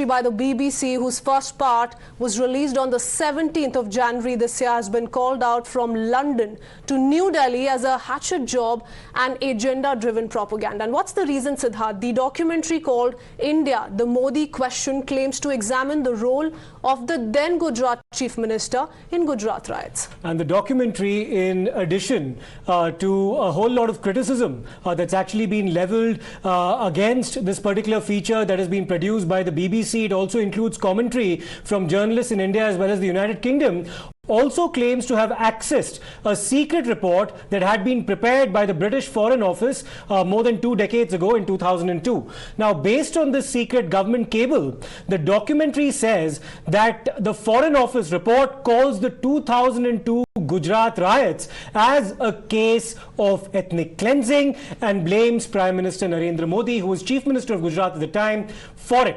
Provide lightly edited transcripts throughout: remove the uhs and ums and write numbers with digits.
by the BBC, whose first part was released on the 17th of January this year, has been called out from London to New Delhi as a hatchet job and agenda-driven propaganda. And what's the reason, Siddharth? The documentary called India, the Modi Question claims to examine the role of the then Gujarat Chief Minister in Gujarat riots. And the documentary, in addition to a whole lot of criticism that's actually been leveled against this particular feature that has been produced by the BBC, it also includes commentary from journalists in India as well as the United Kingdom, also claims to have accessed a secret report that had been prepared by the British Foreign Office more than 2 decades ago in 2002. Now, based on this secret government cable, the documentary says that the Foreign Office report calls the 2002 Gujarat riots as a case of ethnic cleansing and blames Prime Minister Narendra Modi, who was Chief Minister of Gujarat at the time, for it.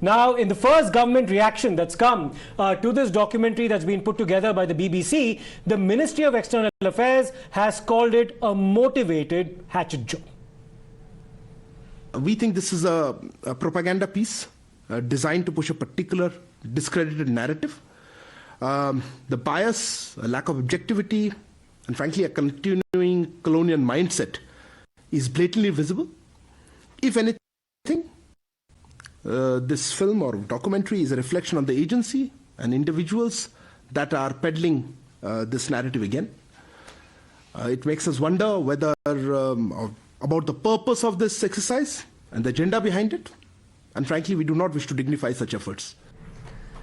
Now, in the first government reaction that's come to this documentary that's been put together by the BBC, the Ministry of External Affairs has called it a motivated hatchet job. We think this is a propaganda piece designed to push a particular discredited narrative. The bias, a lack of objectivity, and frankly a continuing colonial mindset is blatantly visible. If anything, this film or documentary is a reflection on the agency and individuals that are peddling this narrative again. It makes us wonder whether about the purpose of this exercise and the agenda behind it. And frankly, we do not wish to dignify such efforts.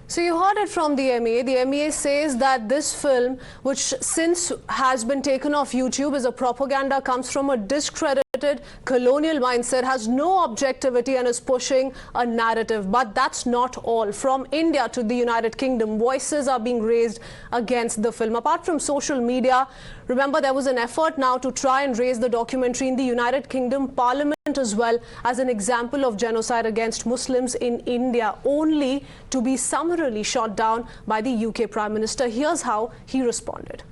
So you heard it from the MEA. The MEA says that this film, which since has been taken off YouTube, is a propaganda, comes from a discredited colonial mindset, has no objectivity and is pushing a narrative. But that's not all. From India to the United Kingdom, voices are being raised against the film. Apart from social media, remember there was an effort now to try and raise the documentary in the United Kingdom Parliament as well as an example of genocide against Muslims in India, only to be summarily shot down by the UK Prime Minister. Here's how he responded.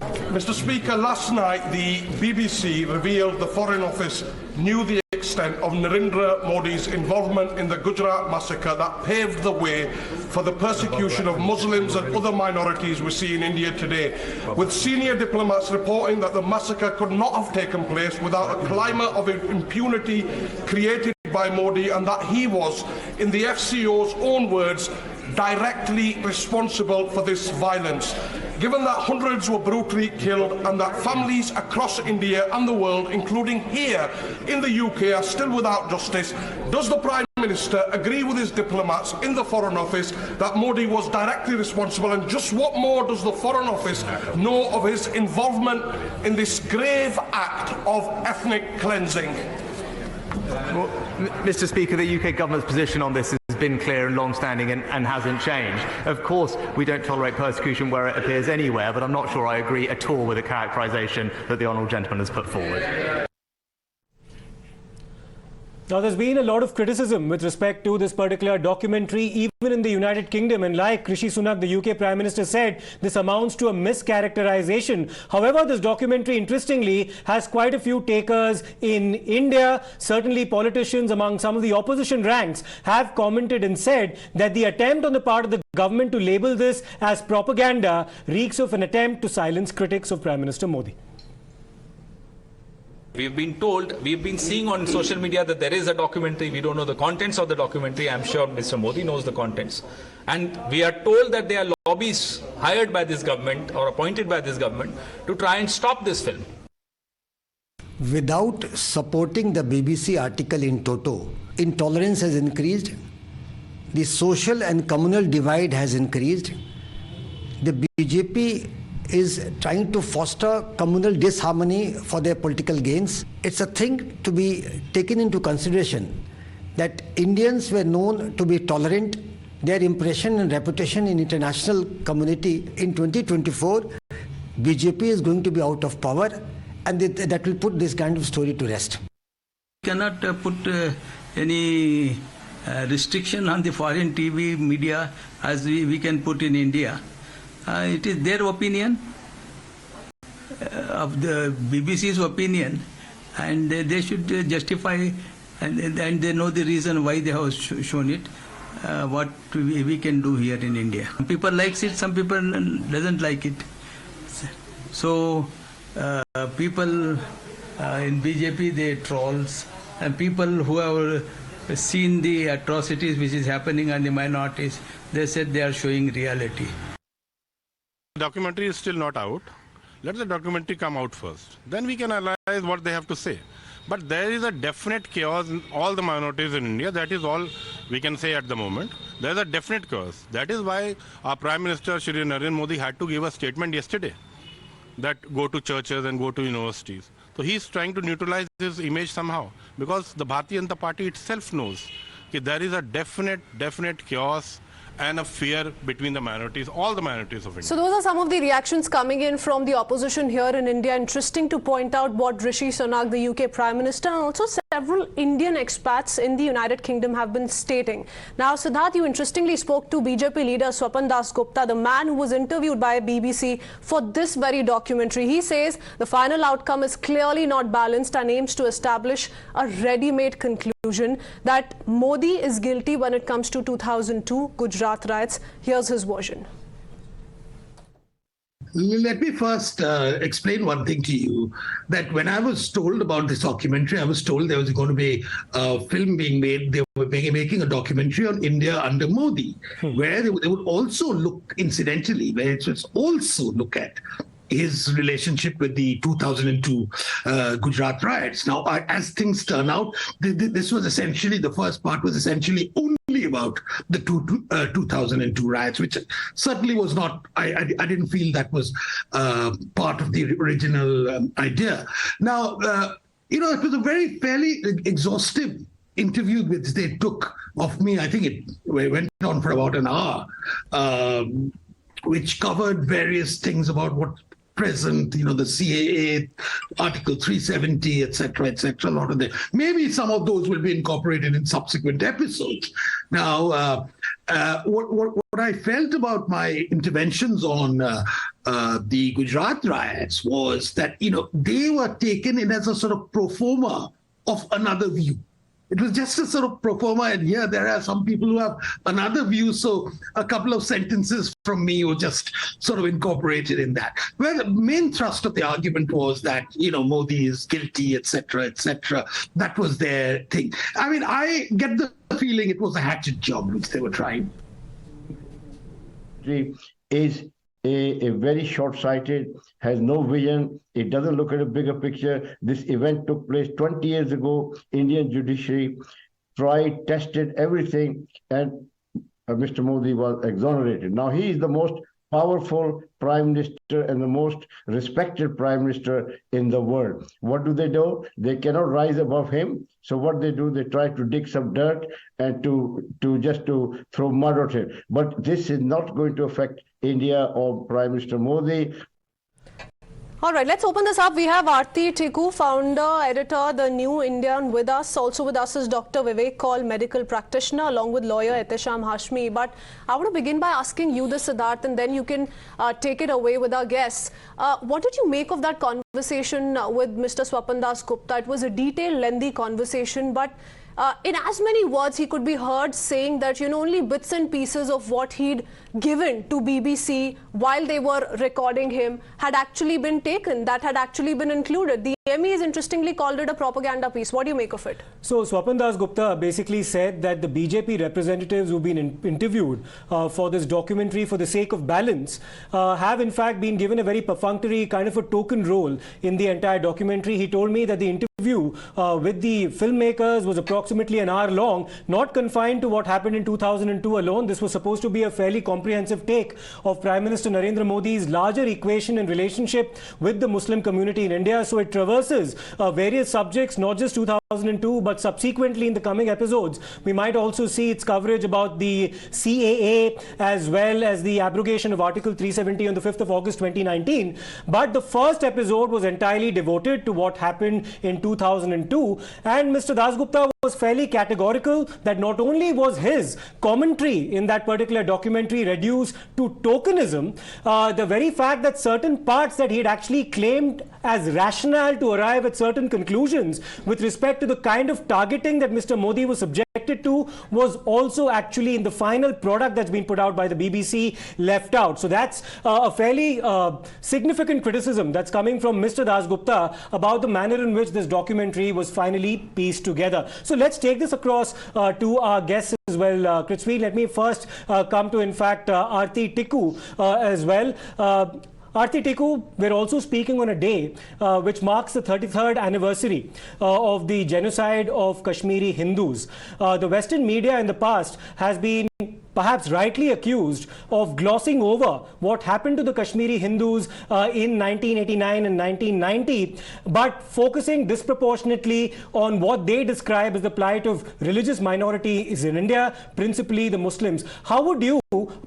Mr. Speaker, last night the BBC revealed the Foreign Office knew the extent of Narendra Modi's involvement in the Gujarat massacre that paved the way for the persecution of Muslims and other minorities we see in India today, with senior diplomats reporting that the massacre could not have taken place without a climate of impunity created by Modi, and that he was, in the FCO's own words, directly responsible for this violence. Given that hundreds were brutally killed and that families across India and the world, including here in the UK, are still without justice, does the Prime Minister agree with his diplomats in the Foreign Office that Modi was directly responsible? And just what more does the Foreign Office know of his involvement in this grave act of ethnic cleansing? Well, Mr. Speaker, the UK government's position on this has been clear and long-standing and hasn't changed. Of course, we don't tolerate persecution where it appears anywhere, but I'm not sure I agree at all with the characterisation that the honourable gentleman has put forward. Now, there's been a lot of criticism with respect to this particular documentary, even in the United Kingdom. And like Rishi Sunak, the UK Prime Minister, said, this amounts to a mischaracterization. However, this documentary, interestingly, has quite a few takers in India. Certainly, politicians among some of the opposition ranks have commented and said that the attempt on the part of the government to label this as propaganda reeks of an attempt to silence critics of Prime Minister Modi. We've been seeing on social media that there is a documentary. We don't know the contents of the documentary. I'm sure Mr. Modi knows the contents. And we are told that there are lobbyists hired by this government or appointed by this government to try and stop this film. Without supporting the BBC article in toto, intolerance has increased, the social and communal divide has increased, the BJP is trying to foster communal disharmony for their political gains. It's a thing to be taken into consideration that Indians were known to be tolerant. Their impression and reputation in international community in 2024, BJP is going to be out of power, and that will put this kind of story to rest. You cannot put any restriction on the foreign TV media as we can put in India. It is their opinion, of the BBC's opinion, and they should justify and they know the reason why they have shown it. What we can do here in India. Some people likes it, some people doesn't like it. So people in BJP, they trolls, and people who have seen the atrocities which is happening on the minorities, they said they are showing reality. The documentary is still not out. Let the documentary come out first. Then we can analyze what they have to say. But there is a definite chaos in all the minorities in India. That is all we can say at the moment. There is a definite chaos. That is why our Prime Minister Shri Narendra Modi had to give a statement yesterday that go to churches and go to universities. So he is trying to neutralize his image somehow, because the Bharatiya Janata Party itself knows that there is a definite chaos and a fear between the minorities, all the minorities of India. So those are some of the reactions coming in from the opposition here in India. Interesting to point out what Rishi Sunak, the UK Prime Minister, and also several Indian expats in the United Kingdom have been stating. Now, Siddharth, you interestingly spoke to BJP leader Swapan Dasgupta, the man who was interviewed by BBC for this very documentary. He says the final outcome is clearly not balanced and aims to establish a ready-made conclusion that Modi is guilty when it comes to 2002 Gujarat riots. Here's his version. Let me first explain one thing to you, that when I was told about this documentary, I was told there was going to be a film being made. They were making a documentary on India under Modi, where they would also look, incidentally, where it would also look at his relationship with the 2002 Gujarat riots. Now, as things turn out, this was essentially, the first part was essentially only about the 2002 riots, which certainly was not, I didn't feel that was part of the original idea. Now, it was a very fairly exhaustive interview which they took of me. I think it went on for about an hour, which covered various things about what present, the CAA, Article 370, etc., a lot of them. Maybe some of those will be incorporated in subsequent episodes. Now, what I felt about my interventions on the Gujarat riots was that, they were taken in as a sort of pro forma of another view. It was just a sort of pro forma, and here there are some people who have another view, so a couple of sentences from me were just sort of incorporated in that. Well, the main thrust of the argument was that, Modi is guilty, etc., That was their thing. I mean, I get the feeling it was a hatchet job which they were trying. Is a very short-sighted, has no vision. It doesn't look at a bigger picture. This event took place 20 years ago. Indian judiciary tried, tested everything, and Mr. Modi was exonerated. Now he is the most powerful prime minister and the most respected prime minister in the world. What do? They cannot rise above him. So what they do, they try to dig some dirt and to throw mud at him. But this is not going to affect India or Prime Minister Modi. All right, let's open this up. We have Aarti Tikku, founder, editor, The New Indian, with us. Also with us is Dr Vivek Kaul, medical practitioner, along with lawyer Ehtesham Hashmi. But I want to begin by asking you this, Siddharth, and then you can take it away with our guests. What did you make of that conversation with Mr. Swapan Dasgupta? It was a detailed, lengthy conversation, but in as many words, he could be heard saying that, only bits and pieces of what he'd given to BBC while they were recording him had actually been taken, that had actually been included. The MEs interestingly called it a propaganda piece. What do you make of it? So Swapan Dasgupta basically said that the BJP representatives who've been interviewed for this documentary for the sake of balance have in fact been given a very perfunctory kind of a token role in the entire documentary. He told me that the interview with the filmmakers was approximately an hour long, not confined to what happened in 2002 alone. This was supposed to be a fairly comprehensive take of Prime Minister Narendra Modi's larger equation and relationship with the Muslim community in India. So it traverses various subjects, not just 2002, but subsequently in the coming episodes. We might also see its coverage about the CAA as well as the abrogation of Article 370 on the 5th of August 2019. But the first episode was entirely devoted to what happened in 2002. And Mr. Dasgupta was fairly categorical that not only was his commentary in that particular documentary reduced to tokenism, the very fact that certain parts that he had actually claimed as rationale to arrive at certain conclusions with respect to the kind of targeting that Mr. Modi was subjected to was also actually in the final product that's been put out by the BBC left out. So that's a fairly significant criticism that's coming from Mr. Dasgupta about the manner in which this documentary was finally pieced together. So let's take this across to our guests as well. Kristween, let me first come to, in fact, Aarti Tikku as well. Aarti Tikku, we're also speaking on a day which marks the 33rd anniversary of the genocide of Kashmiri Hindus. The Western media in the past has been perhaps rightly accused of glossing over what happened to the Kashmiri Hindus in 1989 and 1990, but focusing disproportionately on what they describe as the plight of religious minorities in India, principally the Muslims. How would you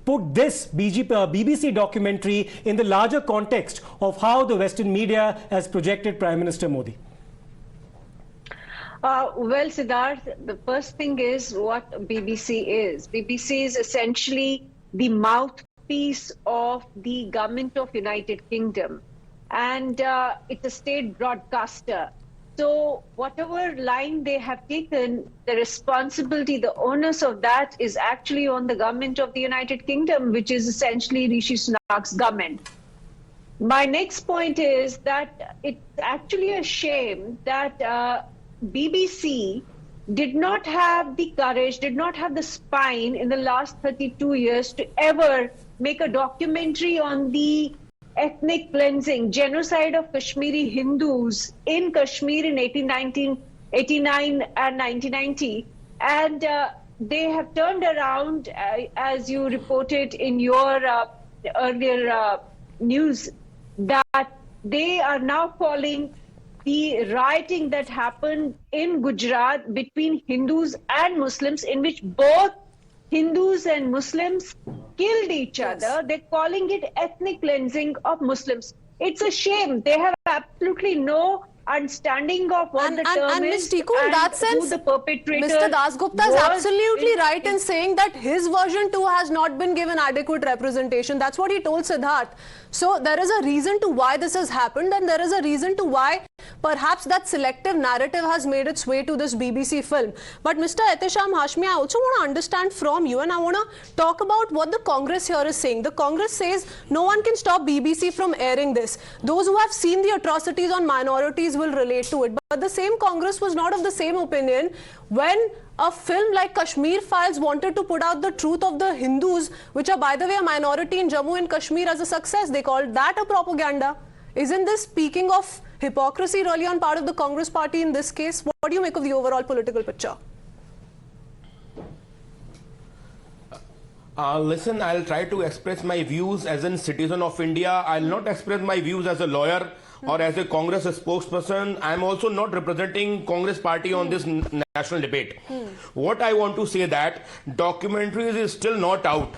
put this BBC documentary in the larger context of how the Western media has projected Prime Minister Modi? Well, Siddharth, the first thing is what BBC is. BBC is essentially the mouthpiece of the government of United Kingdom, and it's a state broadcaster. So whatever line they have taken, the responsibility, the onus of that is actually on the government of the United Kingdom, which is essentially Rishi Sunak's government. My next point is that it's actually a shame that BBC did not have the courage, did not have the spine in the last 32 years to ever make a documentary on the ethnic cleansing, genocide of Kashmiri Hindus in Kashmir in 1889 and 1990. And they have turned around, as you reported in your earlier news, that they are now calling the rioting that happened in Gujarat between Hindus and Muslims, in which both Hindus and Muslims killed each other. They're calling it ethnic cleansing of Muslims. It's a shame. They have absolutely no understanding of what the term and is. Ms. Tikku, in that sense, the perpetrator Mr. Dasgupta is absolutely right in saying that his version too has not been given adequate representation. That's what he told Siddharth. So there is a reason to why this has happened, and there is a reason to why perhaps that selective narrative has made its way to this BBC film. But Mr. Ehtesham Hashmi, I also want to understand from you, and I want to talk about what the Congress here is saying. The Congress says no one can stop BBC from airing this. Those who have seen the atrocities on minorities will relate to it. But the same Congress was not of the same opinion when a film like Kashmir Files wanted to put out the truth of the Hindus, which are, by the way, a minority in Jammu and Kashmir, as a success. They called that a propaganda. Isn't this speaking of hypocrisy really on part of the Congress party in this case? What do you make of the overall political picture? Listen, I'll try to express my views as a citizen of India. I'll not express my views as a lawyer or as a Congress spokesperson. I'm also not representing Congress party on this national debate. What I want to say that documentaries is still not out.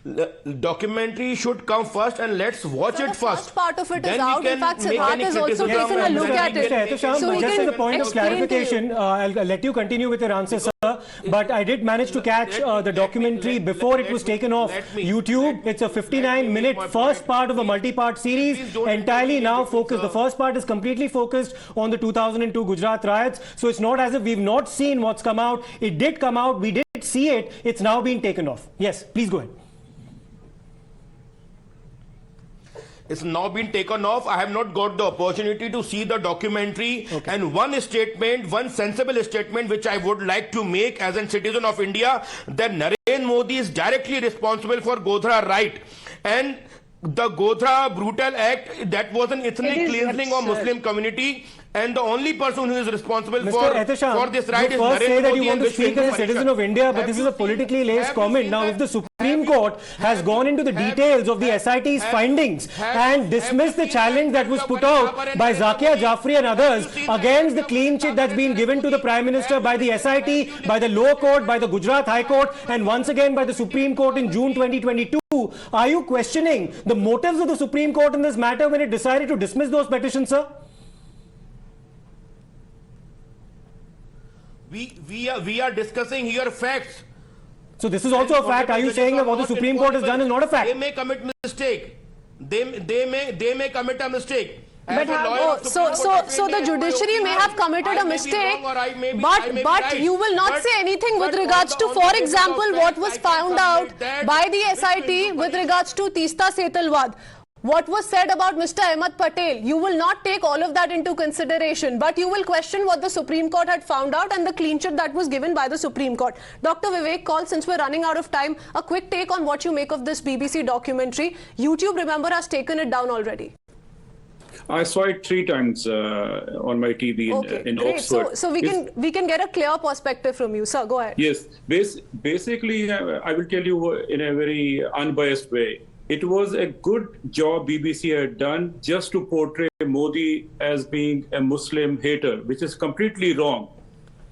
The documentary should come first, and let's watch it first. The first part of it then is out. In fact, Siddharth has also taken a look at it. So just as a point of clarification, I'll let you continue with your answer, sir. But I did manage to catch the documentary before it was taken off YouTube. It's a 59-minute first part of a multi-part series, entirely now focused. The first part is completely focused on the 2002 Gujarat riots. So it's not as if we've not seen what's come out. It did come out. We did see it. It's now been taken off. Yes, please go ahead. It's now been taken off. I have not got the opportunity to see the documentary. Okay. And one statement, one sensible statement which I would like to make as a citizen of India, that Narendra Modi is directly responsible for Godhra riot. And the Godhra brutal act, that was an ethnic cleansing of Muslim community. And the only person who is responsible for this riot is Narendra Modi. You first say that you want to speak as a citizen of India, but this is a politically laced comment. Now, if the Supreme Court has gone into the details of the SIT's findings and dismissed the challenge that was put out by Zakia Jafri and others against the clean chit that's been given to the Prime Minister by the SIT, by the lower court, by the Gujarat High Court, and once again by the Supreme Court in June 2022, are you questioning the motives of the Supreme Court in this matter when it decided to dismiss those petitions, sir? We are discussing here facts. So this is also a fact. Are you saying that what the Supreme Court has done is not a fact? They may commit mistake. They may commit a mistake. But so the judiciary may have committed a mistake, but you will not say anything with regards to, for example, what was found out by the SIT with regards to Teesta Setalwad. What was said about Mr. Ahmed Patel, you will not take all of that into consideration, but you will question what the Supreme Court had found out and the clean chit that was given by the Supreme Court. Dr. Vivek Kaul, since we're running out of time, a quick take on what you make of this BBC documentary. YouTube, remember, has taken it down already. I saw it 3 times on my TV in great. Oxford. So we can get a clear perspective from you. Sir, go ahead. Yes. Basically, I will tell you in a very unbiased way. It was a good job BBC had done just to portray Modi as being a Muslim hater, which is completely wrong.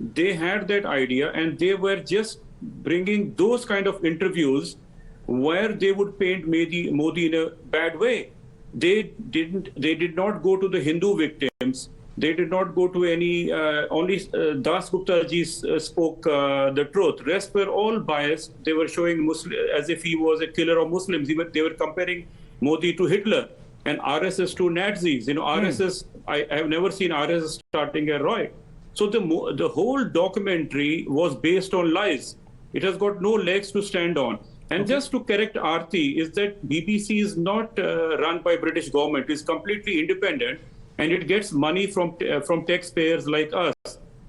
They had that idea and they were just bringing those kind of interviews where they would paint Modi in a bad way. They did not go to the Hindu victims. They did not go to any, only Dasgupta ji spoke the truth. Rest were all biased. They were showing Muslim as if he was a killer of Muslims. They were comparing Modi to Hitler and RSS to Nazis. You know, RSS, I have never seen RSS starting a riot. So the whole documentary was based on lies. It has got no legs to stand on. And just to correct Aarti is that BBC is not run by British government. It's completely independent. And it gets money from taxpayers like us.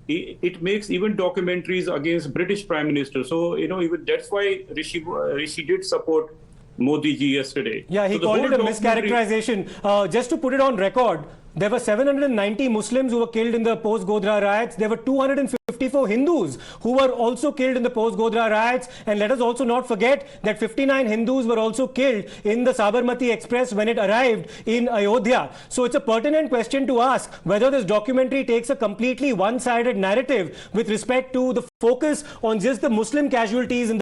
It makes even documentaries against British Prime Minister. So, you know, even that's why Rishi did support Modi ji yesterday. Yeah, he called it a mischaracterization. Just to put it on record, there were 790 Muslims who were killed in the post-Godhra riots. There were 254 Hindus who were also killed in the post-Godhra riots. And let us also not forget that 59 Hindus were also killed in the Sabarmati Express when it arrived in Ayodhya. So it's a pertinent question to ask whether this documentary takes a completely one-sided narrative with respect to the focus on just the Muslim casualties in